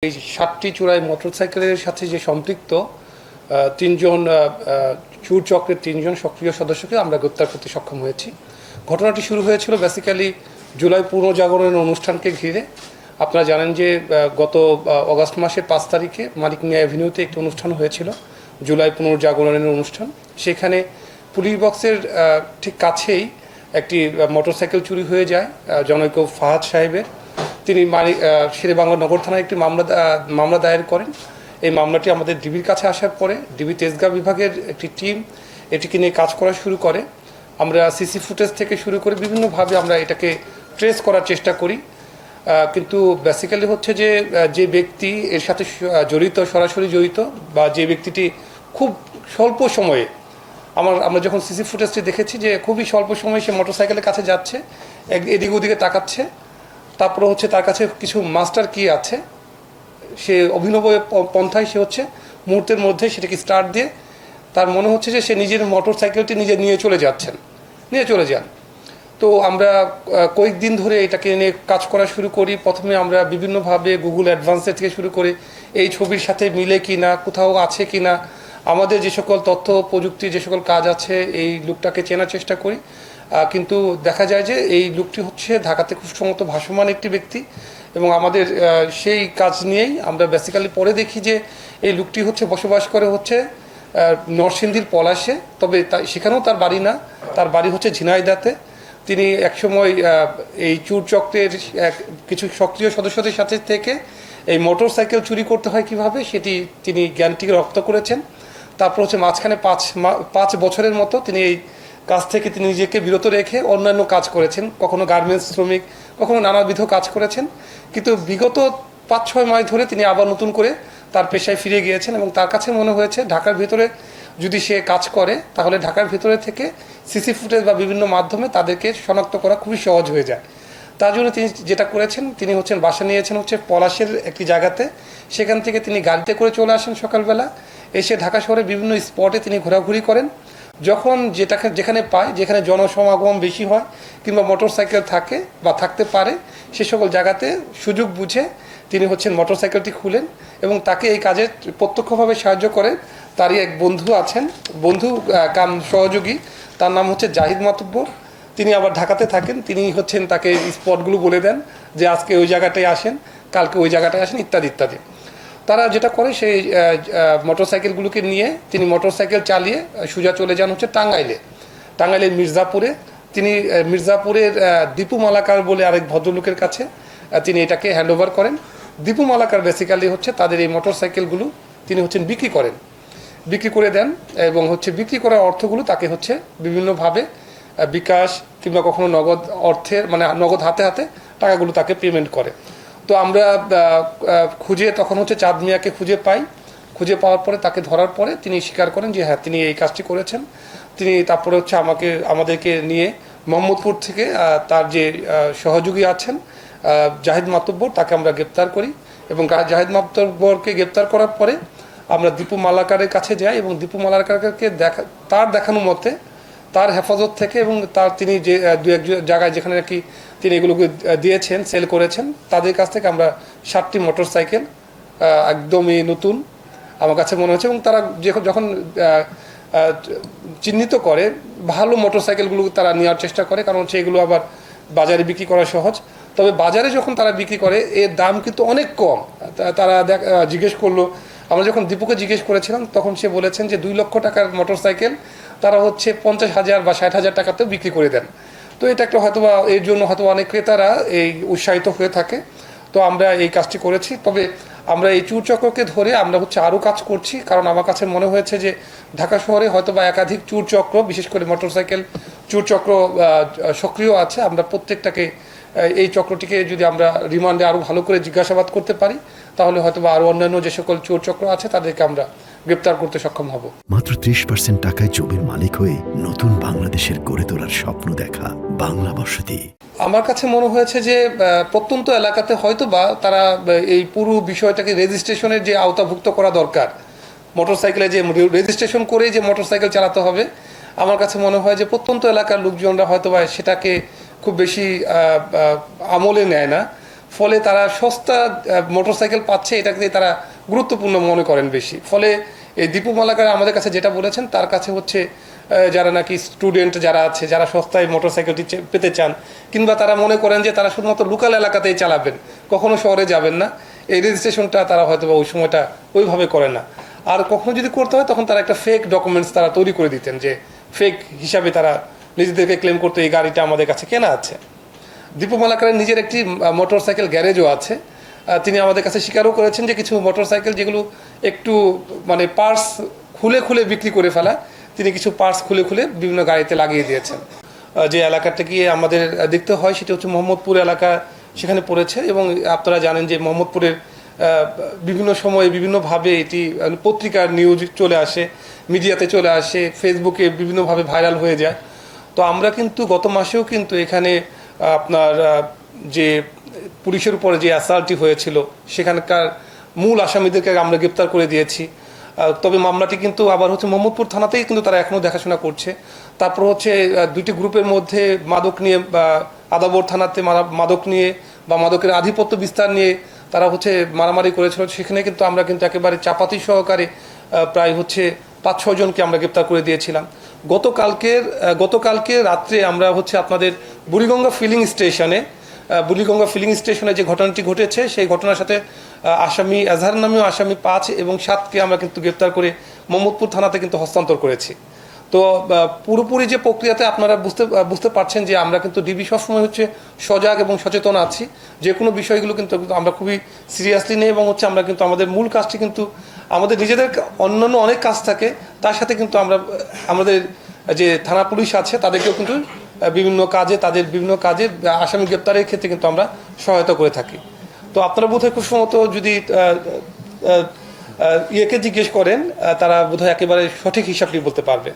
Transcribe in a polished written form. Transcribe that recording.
এই ৭টি চোরাই মোটরসাইকেলের সাথে যে সম্পৃক্ত তিনজন চোর চক্রের ৩জন সক্রিয় সদস্যকে আমরা গ্রেপ্তার করতে সক্ষম হয়েছি। ঘটনাটি শুরু হয়েছিল বেসিক্যালি জুলাই পুনর্জাগরণের অনুষ্ঠানকে ঘিরে। আপনারা জানেন যে গত অগাস্ট মাসের ৫ তারিখে মানিক মিয়া অ্যাভিনিউতে একটি অনুষ্ঠান হয়েছিল, জুলাই পুনর্জাগরণের অনুষ্ঠান। সেখানে পুলিশ বক্সের ঠিক কাছেই একটি মোটরসাইকেল চুরি হয়ে যায় জনৈক ফাহাদ সাহেবের। তিনি শেরেবাংলা নগর থানায় একটি মামলা দায়ের করেন। এই মামলাটি আমাদের ডিবির কাছে আসার পরে ডিবি তেজগাঁ বিভাগের একটি টিম এটিকে নিয়ে কাজ করা শুরু করে। আমরা সিসি ফুটেজ থেকে শুরু করে বিভিন্নভাবে আমরা এটাকে ট্রেস করার চেষ্টা করি, কিন্তু বেসিক্যালি হচ্ছে যে যে ব্যক্তি এর সাথে জড়িত, সরাসরি জড়িত, বা যে ব্যক্তিটি খুব স্বল্প সময়ে আমরা যখন সিসি ফুটেজটি দেখেছি যে খুবই স্বল্প সময়ে সে মোটরসাইকেলের কাছে যাচ্ছে, এদিকে ওদিকে তাকাচ্ছে, তারপরে হচ্ছে তার কাছে কিছু মাস্টার কি আছে, সে অভিনব পন্থায় সে হচ্ছে মুহূর্তের মধ্যে সেটাকে স্টার্ট দিয়ে তার মনে হচ্ছে যে সে নিজের মোটরসাইকেলটি নিজে নিয়ে চলে যান। তো আমরা কয়েকদিন ধরে এটাকে নিয়ে কাজ করা শুরু করি। প্রথমে আমরা বিভিন্নভাবে গুগল অ্যাডভান্সের থেকে শুরু করে এই ছবির সাথে মিলে কি না, কোথাও আছে কি না, আমাদের যে সকল তথ্য প্রযুক্তির যে সকল কাজ আছে এই লোকটাকে চেনার চেষ্টা করি। কিন্তু দেখা যায় যে এই লোকটি হচ্ছে ঢাকাতে খুব সম্ভবত ভাসমান একটি ব্যক্তি, এবং আমাদের সেই কাজ নিয়েই আমরা বেসিক্যালি পরে দেখি যে এই লোকটি হচ্ছে বসবাস করে হচ্ছে নরসিংদীর পলাশে, তবে সেখানেও তার বাড়ি না, তার বাড়ি হচ্ছে ঝিনাইদহতে। তিনি একসময় এই চোর চক্রের কিছু সক্রিয় সদস্যদের সাথে থেকে এই মোটরসাইকেল চুরি করতে হয় কিভাবে সেটি তিনি জ্ঞানটিকে রপ্ত করেছেন। তারপর হচ্ছে মাঝখানে ৫ বছরের মতো তিনি এই কাজ থেকে তিনি নিজেকে বিরত রেখে অন্যান্য কাজ করেছেন, কখনো গার্মেন্টস শ্রমিক, কখনো নানাবিধ কাজ করেছেন। কিন্তু বিগত ৫-৬ মাস ধরে তিনি আবার নতুন করে তার পেশায় ফিরে গিয়েছেন, এবং তার কাছে মনে হয়েছে ঢাকার ভিতরে যদি সে কাজ করে তাহলে ঢাকার ভিতরে থেকে সিসি ফুটেজ বা বিভিন্ন মাধ্যমে তাদেরকে শনাক্ত করা খুবই সহজ হয়ে যায়। তার জন্য তিনি যেটা করেছেন, তিনি হচ্ছেন বাসা নিয়েছেন হচ্ছে পলাশের একটি জায়গাতে। সেখান থেকে তিনি গাড়িতে করে চলে আসেন সকালবেলা, এসে ঢাকা শহরে বিভিন্ন স্পটে তিনি ঘোরাঘুরি করেন। যখন যেখানে পায়, যেখানে জনসমাগম বেশি হয় কিংবা মোটরসাইকেল থাকে বা থাকতে পারে, সে সকল জায়গাতে সুযোগ বুঝে তিনি হচ্ছেন মোটরসাইকেলটি খুলেন এবং তাকে এই কাজে প্রত্যক্ষভাবে সাহায্য করেন। তারই এক বন্ধু আছেন, কাম সহযোগী, তার নাম হচ্ছে জাহিদ মাতুব্বর। তিনি আবার ঢাকাতে থাকেন, তিনি হচ্ছেন তাকে স্পটগুলো বলে দেন যে আজকে ওই জায়গাটায় আসেন, কালকে ওই জায়গাটায় আসেন, ইত্যাদি ইত্যাদি। তারা যেটা করে সেই মোটরসাইকেলগুলোকে নিয়ে তিনি মোটরসাইকেল চালিয়ে সোজা চলে যান হচ্ছে টাঙ্গাইলের মির্জাপুরে। তিনি মির্জাপুরের দীপু মালাকার বলে আরেক ভদ্রলোকের কাছে তিনি এটাকে হ্যান্ড ওভার করেন। দীপু মালাকার বেসিক্যালি হচ্ছে তাদের এই মোটরসাইকেলগুলো তিনি হচ্ছেন বিক্রি করে দেন, এবং হচ্ছে বিক্রি করার অর্থগুলো তাকে হচ্ছে বিভিন্নভাবে বিকাশ কিংবা কখনো নগদ অর্থের নগদ হাতে টাকাগুলো তাকে পেমেন্ট করে। তো আমরা তখন হচ্ছে চাঁদ মিয়াকে খুঁজে পাওয়ার পরে তাকে ধরার পরে তিনি স্বীকার করেন যে হ্যাঁ তিনি এই কাজটি করেছেন। তিনি তারপরে হচ্ছে আমাদেরকে নিয়ে মোহাম্মদপুর থেকে তার যে সহযোগী আছেন জাহিদ মাতুব্বর, তাকে আমরা গ্রেপ্তার করি, এবং জাহিদ মাতুব্বরকে গ্রেপ্তার করার পরে আমরা দীপু মালাকারের কাছে যাই, এবং দীপু মালাকারকে তার দেখানো মতে তার হেফাজত থেকে এবং তিনি যে দু এক জায়গায় যেখানে নাকি তিনি এগুলোকে দিয়েছেন, সেল করেছেন, তাদের কাছ থেকে আমরা 7টি মোটরসাইকেল একদমই নতুন আমার কাছে মনে হচ্ছে, এবং তারা যখন চিহ্নিত করে ভালো মোটরসাইকেলগুলো তারা নেওয়ার চেষ্টা করে, কারণ সেগুলো আবার বাজারে বিক্রি করা সহজ। তবে বাজারে যখন তারা বিক্রি করে এর দাম কিন্তু অনেক কম। তারা জিজ্ঞেস করলো, আমরা যখন দীপুকে জিজ্ঞেস করেছিলাম তখন সে বলেছেন যে 2 লক্ষ টাকার মোটরসাইকেল তারা হচ্ছে 50,000 বা 60,000 টাকাতেও বিক্রি করে দেন। তো এটা একটা হয়তোবা এর জন্য হয়তো অনেক ক্রেতারা এই উৎসাহিত হয়ে থাকে। তো আমরা এই কাজটি করেছি। তবে আমরা এই চোর চক্রকে ধরে আমরা হচ্ছে আরও কাজ করছি, কারণ আমার কাছে মনে হয়েছে যে ঢাকা শহরে হয়তোবা একাধিক চোর চক্র, বিশেষ করে মোটরসাইকেল চোর চক্র সক্রিয় আছে। আমরা প্রত্যেকটাকে এই চক্রটিকে যদি আমরা রিমান্ডে আরও ভালো করে জিজ্ঞাসাবাদ করতে পারি তাহলে হয়তোবা আরও অন্যান্য যে সকল চোর চক্র আছে তাদেরকে আমরা গ্রেপ্তার করতে সক্ষম হব। মাত্র 30% টাকায় জমির মালিক হয়ে নতুন বাংলাদেশের গড়ে তোলার স্বপ্ন দেখা বাংলা বসতি। আমার কাছে মনে হয়েছে যে প্রত্যন্ত এলাকাতে হয়তোবা তারা এই পুরো বিষয়টাকে রেজিস্ট্রেশনের যে আওতাভুক্ত করা দরকার, মোটরসাইকেলে যে রেজিস্ট্রেশন করে যে মোটরসাইকেল চালাতে হবে, আমার কাছে মনে হয় যে প্রত্যন্ত এলাকার লোকজনরা হয়তোবা সেটাকে খুব বেশি আমলে নেয় না। ফলে তারা সস্তা মোটরসাইকেল পাচ্ছে, এটাকে তারা গুরুত্বপূর্ণ মনে করেন বেশি। ফলে এই দীপু মালাকার আমাদের কাছে যেটা বলেছেন, তার কাছে হচ্ছে যারা নাকি স্টুডেন্ট যারা আছে, যারা সস্তায় মোটরসাইকেলটি পেতে চান, কিংবা তারা মনে করেন যে তারা শুধুমাত্র লোকাল এলাকাতেই চালাবেন, কখনো শহরে যাবেন না, এই রেজিস্ট্রেশনটা তারা হয়তো বা ওই সময়টা ওইভাবে করে না। আর কখনো যদি করতে হয় তখন তারা একটা ফেক ডকুমেন্টস তারা তৈরি করে দিতেন, যে ফেক হিসাবে তারা নিজেদেরকে ক্লেম করতো এই গাড়িটা আমাদের কাছে কেনা আছে। দীপু মালাকারের নিজের একটি মোটরসাইকেল গ্যারেজও আছে। তিনি আমাদের কাছে স্বীকারও করেছেন যে কিছু মোটরসাইকেল যেগুলো একটু মানে পার্টস খুলে খুলে বিক্রি করে ফেলা, তিনি কিছু পার্টস খুলে খুলে বিভিন্ন গাড়িতে লাগিয়ে দিয়েছেন। যে এলাকাটা গিয়ে আমাদের দেখতে হয় সেটা হচ্ছে মোহাম্মদপুর এলাকা, সেখানে পড়েছে। এবং আপনারা জানেন যে মোহাম্মদপুরের বিভিন্ন সময়ে বিভিন্নভাবে এটি পত্রিকার নিউজ চলে আসে, মিডিয়াতে চলে আসে, ফেসবুকে বিভিন্নভাবে ভাইরাল হয়ে যায়। তো আমরা কিন্তু গত মাসেও কিন্তু এখানে আপনার যে পুলিশের উপরে যে অ্যাসাল্টটি হয়েছিল, সেখানকার মূল আসামিদেরকে আমরা গ্রেপ্তার করে দিয়েছি। তবে মামলাটি কিন্তু আবার হচ্ছে মোহাম্মদপুর থানাতেই কিন্তু তারা এখনও দেখাশোনা করছে। তারপর হচ্ছে দুইটি গ্রুপের মধ্যে মাদক নিয়ে বা আদাবর থানাতে মাদক নিয়ে বা মাদকের আধিপত্য বিস্তার নিয়ে তারা হচ্ছে মারামারি করেছিল, সেখানে কিন্তু আমরা কিন্তু একেবারে চাপাতি সহকারে প্রায় হচ্ছে 5-6 জনকে আমরা গ্রেপ্তার করে দিয়েছিলাম। গতকালকে রাত্রে আমরা হচ্ছে আপনাদের বুড়িগঙ্গা ফিলিং স্টেশনে যে ঘটনাটি ঘটেছে, সেই ঘটনার সাথে আসামি এজাহার নামীয় আসামি 5 এবং 7কে আমরা কিন্তু গ্রেপ্তার করে মোহাম্মদপুর থানাতে কিন্তু হস্তান্তর করেছি। তো পুরোপুরি যে প্রক্রিয়াতে আপনারা বুঝতে পারছেন যে আমরা কিন্তু ডিবি সবসময় হচ্ছে সজাগ এবং সচেতন আছি। যে কোনো বিষয়গুলো কিন্তু আমরা খুবই সিরিয়াসলি নিই, এবং হচ্ছে আমরা কিন্তু আমাদের মূল কাজটি কিন্তু আমাদের নিজেদের অন্যান্য অনেক কাজ থাকে, তার সাথে কিন্তু আমরা আমাদের যে থানা পুলিশ আছে তাদেরকেও কিন্তু তাদের বিভিন্ন কাজে আসামি গ্রেপ্তারের ক্ষেত্রে কিন্তু আমরা সহায়তা করে থাকি। তো আপনারা বোধহয় খুব সম্ভবত যদি ইয়েকে জিজ্ঞেস করেন, তারা বোধহয় একেবারে সঠিক হিসাবটি বলতে পারবে।